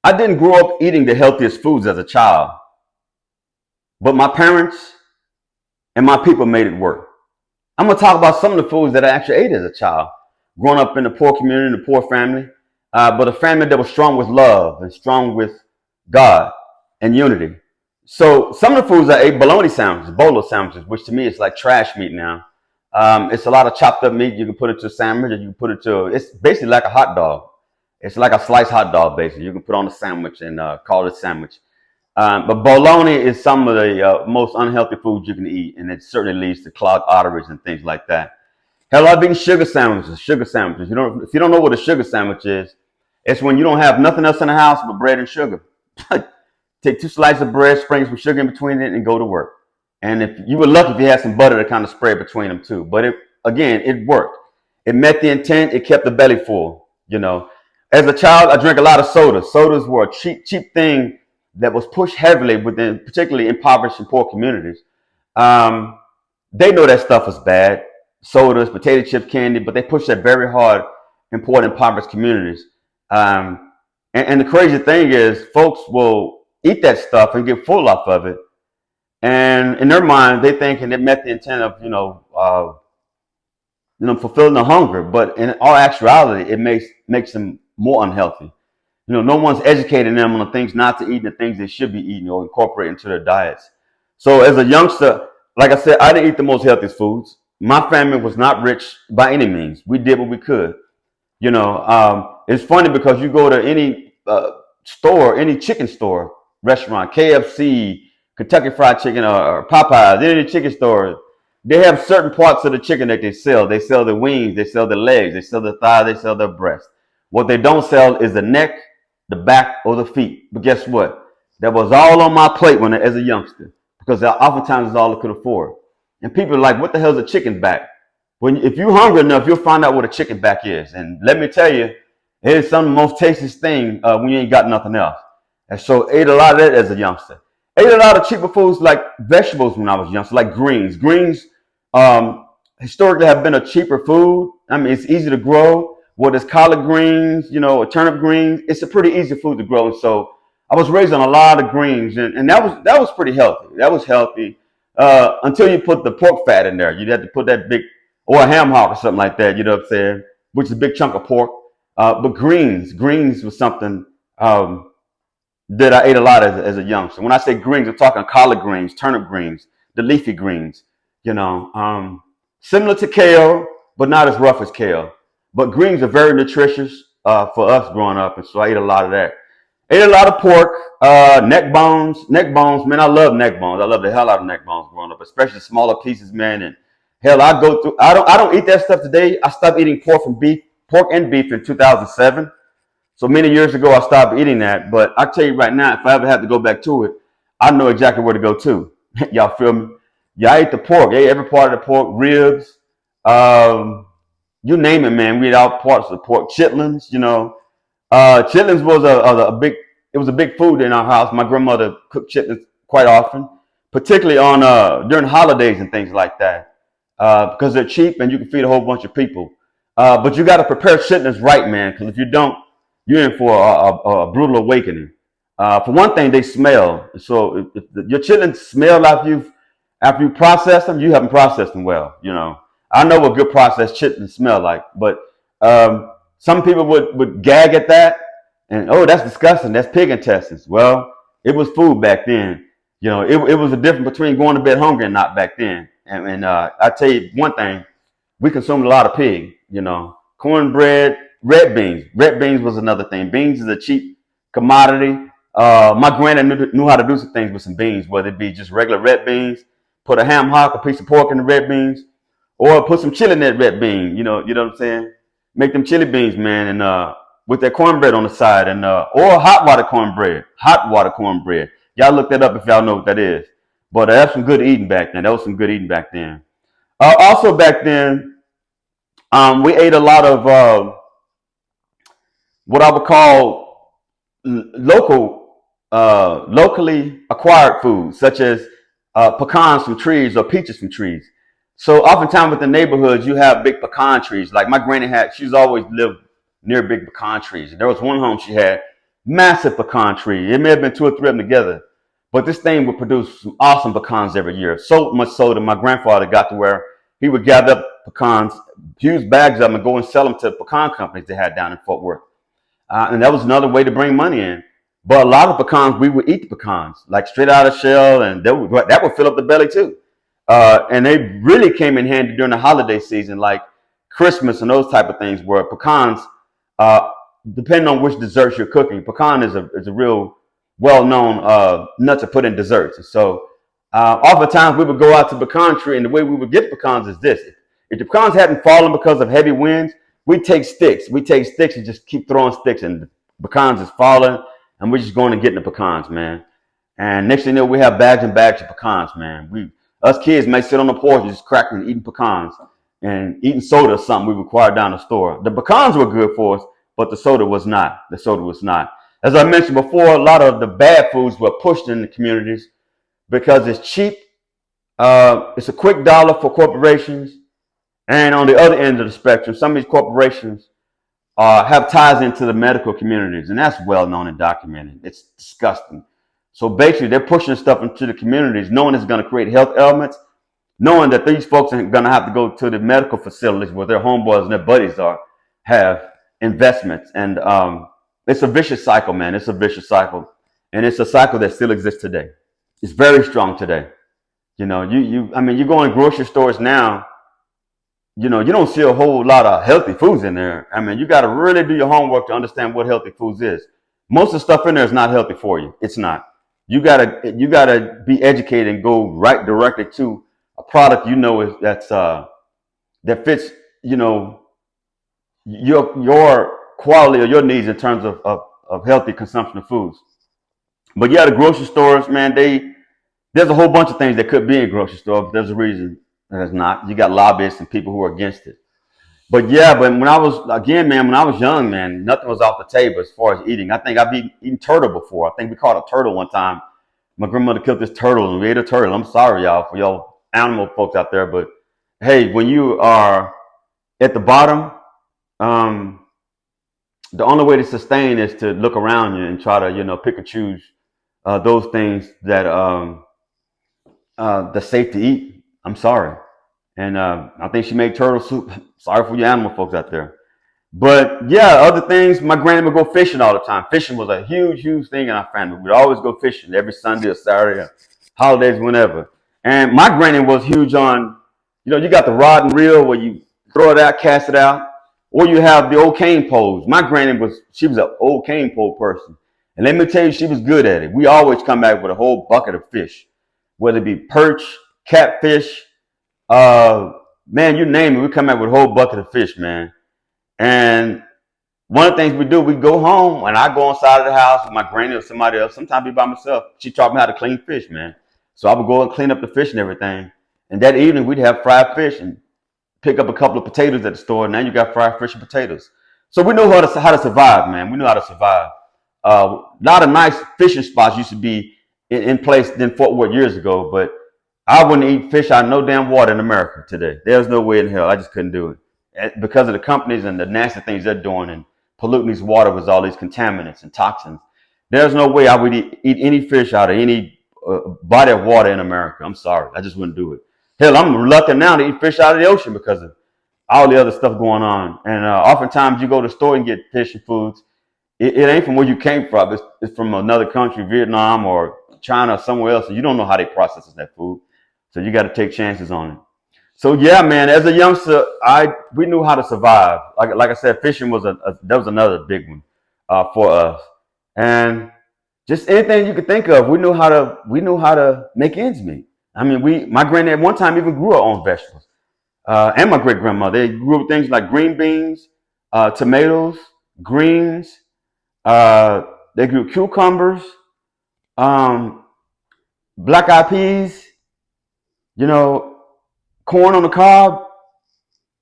I didn't grow up eating the healthiest foods as a child, but my parents and my people made it work. I'm gonna talk about some of the foods that I actually ate as a child, growing up in a poor community, in a poor family, but a family that was strong with love and strong with God and unity. So some of the foods I ate: bologna sandwiches, bolo sandwiches, which to me is like trash meat now. It's a lot of chopped up meat. You can put it to a sandwich, or you can put it to. It's basically like a hot dog. It's like a sliced hot dog, basically. You can put on a sandwich and call it a sandwich. But bologna is some of the most unhealthy foods you can eat, and it certainly leads to clogged arteries and things like that. Hell, I've eaten sugar sandwiches. Sugar sandwiches. If you don't know what a sugar sandwich is, it's when you don't have nothing else in the house but bread and sugar. Take 2 slices of bread, sprinkle some sugar in between it, and go to work. And if you were lucky if you had some butter to kind of spread between them too. But it worked. It met the intent. It kept the belly full. As a child, I drank a lot of soda. Sodas were a cheap thing that was pushed heavily within, particularly impoverished and poor communities. Um, they know that stuff is bad. Sodas, potato chip candy, but they push that very hard in poor and impoverished communities. And the crazy thing is, folks will eat that stuff and get full off of it. And in their mind, they thinking it met the intent of, fulfilling the hunger. But in all actuality, it makes them more unhealthy. No one's educating them on the things not to eat and the things they should be eating or incorporate into their diets. So as a youngster, like I said, I didn't eat the most healthiest foods. My family was not rich by any means. We did what we could. It's funny because you go to any store, any chicken store, restaurant, KFC, Kentucky Fried Chicken, or Popeyes, any chicken store, they have certain parts of the chicken that they sell. They sell the wings, they sell the legs, they sell the thigh, they sell the breast. What they don't sell is the neck, the back, or the feet. But guess what? That was all on my plate as a youngster, because oftentimes it's all I could afford. And people are like, what the hell is a chicken back? If you're hungry enough, you'll find out what a chicken back is. And let me tell you, it is some of the most tastiest thing when you ain't got nothing else. And so ate a lot of that as a youngster. Ate a lot of cheaper foods like vegetables when I was youngster, like greens. Greens historically have been a cheaper food. I mean, it's easy to grow. Whether it's collard greens, or turnip greens, it's a pretty easy food to grow. And so I was raised on a lot of greens, and that was pretty healthy. That was healthy until you put the pork fat in there. You'd have to put that big, or a ham hock or something like that. You know what I'm saying? Which is a big chunk of pork. But greens was something that I ate a lot as a youngster. When I say greens, I'm talking collard greens, turnip greens, the leafy greens. Similar to kale, but not as rough as kale. But greens are very nutritious for us growing up, and so I ate a lot of that. Ate a lot of pork, neck bones. Neck bones, man, I love neck bones. I love the hell out of neck bones growing up, especially smaller pieces, man. And hell, I don't eat that stuff today. I stopped eating pork and beef in 2007. So many years ago, I stopped eating that. But I tell you right now, if I ever have to go back to it, I know exactly where to go to. Y'all feel me? Yeah, I ate the pork. I ate every part of the pork, ribs, you name it, man. We ate all parts of the pork. Chitlins, chitlins was a big food in our house. My grandmother cooked chitlins quite often, particularly on during holidays and things like that, because they're cheap and you can feed a whole bunch of people. But you got to prepare chitlins right, man, because if you don't, you're in for a brutal awakening. For one thing, they smell. So if your chitlins smell after you process them, you haven't processed them well. I know what good processed chitlins smell like, but some people would gag at that and, oh, that's disgusting. That's pig intestines. Well, it was food back then. It was a difference between going to bed hungry and not back then. And I tell you one thing, we consumed a lot of pig. Cornbread, red beans. Red beans was another thing. Beans is a cheap commodity. My granddad knew how to do some things with some beans, whether it be just regular red beans, put a ham hock, a piece of pork in the red beans, or put some chili in that red bean. You know what I'm saying? Make them chili beans, man, and with that cornbread on the side, and or hot water cornbread. Hot water cornbread. Y'all look that up if y'all know what that is. But that's some good eating back then. That was some good eating back then. Also back then, we ate a lot of what I would call locally acquired foods, such as pecans from trees or peaches from trees. So oftentimes with the neighborhoods, you have big pecan trees. Like my granny she's always lived near big pecan trees. There was one home she had massive pecan tree. It may have been 2 or 3 of them together, but this thing would produce some awesome pecans every year. So much so that my grandfather got to where he would gather up pecans, huge bags of them, and go and sell them to pecan companies they had down in Fort Worth. And that was another way to bring money in. But a lot of pecans, we would eat the pecans, like straight out of shell, and that would fill up the belly too. And they really came in handy during the holiday season, like Christmas and those type of things, where pecans, uh, depending on which desserts you're cooking, pecan is a real well-known nut to put in desserts. And so oftentimes we would go out to pecan tree, and the way we would get pecans is this. If the pecans hadn't fallen because of heavy winds, we take sticks. We take sticks and just keep throwing sticks, and the pecans is falling, and we're just going and getting the pecans, man. And next thing you know, we have bags and bags of pecans, man. Us kids may sit on the porch just cracking and eating pecans and eating soda or something we required down the store. The pecans were good for us, but the soda was not. The soda was not. As I mentioned before, a lot of the bad foods were pushed in the communities because it's cheap. It's a quick dollar for corporations. And on the other end of the spectrum, some of these corporations have ties into the medical communities, and that's well known and documented. It's disgusting. So basically, they're pushing stuff into the communities, knowing it's going to create health elements, knowing that these folks are going to have to go to the medical facilities where their homeboys and their buddies have investments. And it's a vicious cycle, man. It's a vicious cycle. And it's a cycle that still exists today. It's very strong today. You know, you go in grocery stores now, you don't see a whole lot of healthy foods in there. I mean, you got to really do your homework to understand what healthy foods is. Most of the stuff in there is not healthy for you. It's not. You gotta be educated and go right directly to a product that fits your quality or your needs in terms of healthy consumption of foods. But yeah, the grocery stores, man, there's a whole bunch of things that could be in grocery store, but there's a reason there's not. You got lobbyists and people who are against it. But yeah, when I was young, man, nothing was off the table as far as eating. I think I've eaten turtle before. I think we caught a turtle one time. My grandmother killed this turtle and we ate a turtle. I'm sorry, y'all, for y'all animal folks out there, but hey, when you are at the bottom, the only way to sustain is to look around you and try to, pick and choose those things that that's safe to eat. I'm sorry. And I think she made turtle soup. Sorry for you animal folks out there. But yeah, other things, my granny would go fishing all the time. Fishing was a huge, huge thing in our family. We'd always go fishing every Sunday or Saturday, or holidays, whenever. And my granny was huge on, you got the rod and reel where you throw it out, cast it out, or you have the old cane poles. My granny she was an old cane pole person. And let me tell you, she was good at it. We always come back with a whole bucket of fish, whether it be perch, catfish, man, you name it, we come out with a whole bucket of fish, man. And one of the things we do, we go home and I go inside of the house with my granny or somebody else. Sometimes be by myself. She taught me how to clean fish, man. So I would go and clean up the fish and everything. And that evening we'd have fried fish and pick up a couple of potatoes at the store. Now you got fried fish and potatoes. So we know how to survive, man. We know how to survive. A lot of nice fishing spots used to be in place in Fort Worth years ago, but I wouldn't eat fish out of no damn water in America today. There's no way in hell. I just couldn't do it. Because of the companies and the nasty things they're doing and polluting these water with all these contaminants and toxins. There's no way I would eat any fish out of any body of water in America. I'm sorry. I just wouldn't do it. Hell, I'm reluctant now to eat fish out of the ocean because of all the other stuff going on. And oftentimes you go to the store and get fish and foods. It ain't from where you came from. It's from another country, Vietnam or China or somewhere else, and you don't know how they process that food. So you got to take chances on it. So yeah, man, as a youngster, we knew how to survive. Like I said, fishing was that was another big one for us. And just anything you could think of, we knew how to make ends meet. I mean, my granddad at one time even grew her own vegetables. And my great grandmother, they grew things like green beans, tomatoes, greens. They grew cucumbers, black eyed peas, corn on the cob.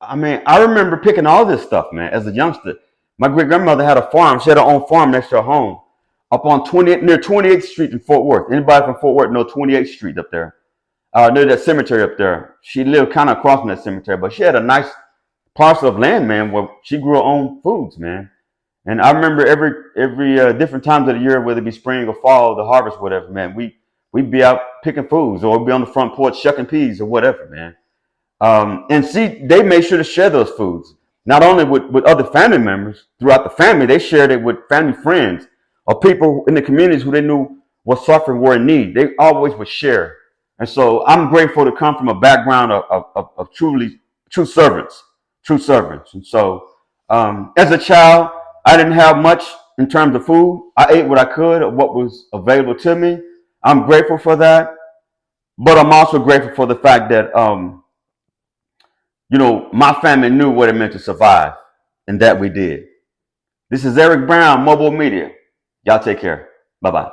I mean, I remember picking all this stuff, man, as a youngster. My great grandmother had a farm. She had her own farm next to her home up on near 28th Street in Fort Worth. Anybody from Fort Worth know 28th Street up there? Near that cemetery up there. She lived kind of across from that cemetery, but she had a nice parcel of land, man, where she grew her own foods, man. And I remember every different times of the year, whether it be spring or fall, the harvest, whatever, man, we'd be out picking foods, or we'd be on the front porch shucking peas or whatever, man. And see, they made sure to share those foods, not only with other family members throughout the family, they shared it with family friends or people in the communities who they knew were suffering, were in need. They always would share. And so I'm grateful to come from a background of truly true servants, true servants. And so as a child, I didn't have much in terms of food. I ate what I could of what was available to me. I'm grateful for that. But I'm also grateful for the fact that my family knew what it meant to survive, and that we did. This is Eric Brown, MOBO-Media. Y'all take care. Bye-bye.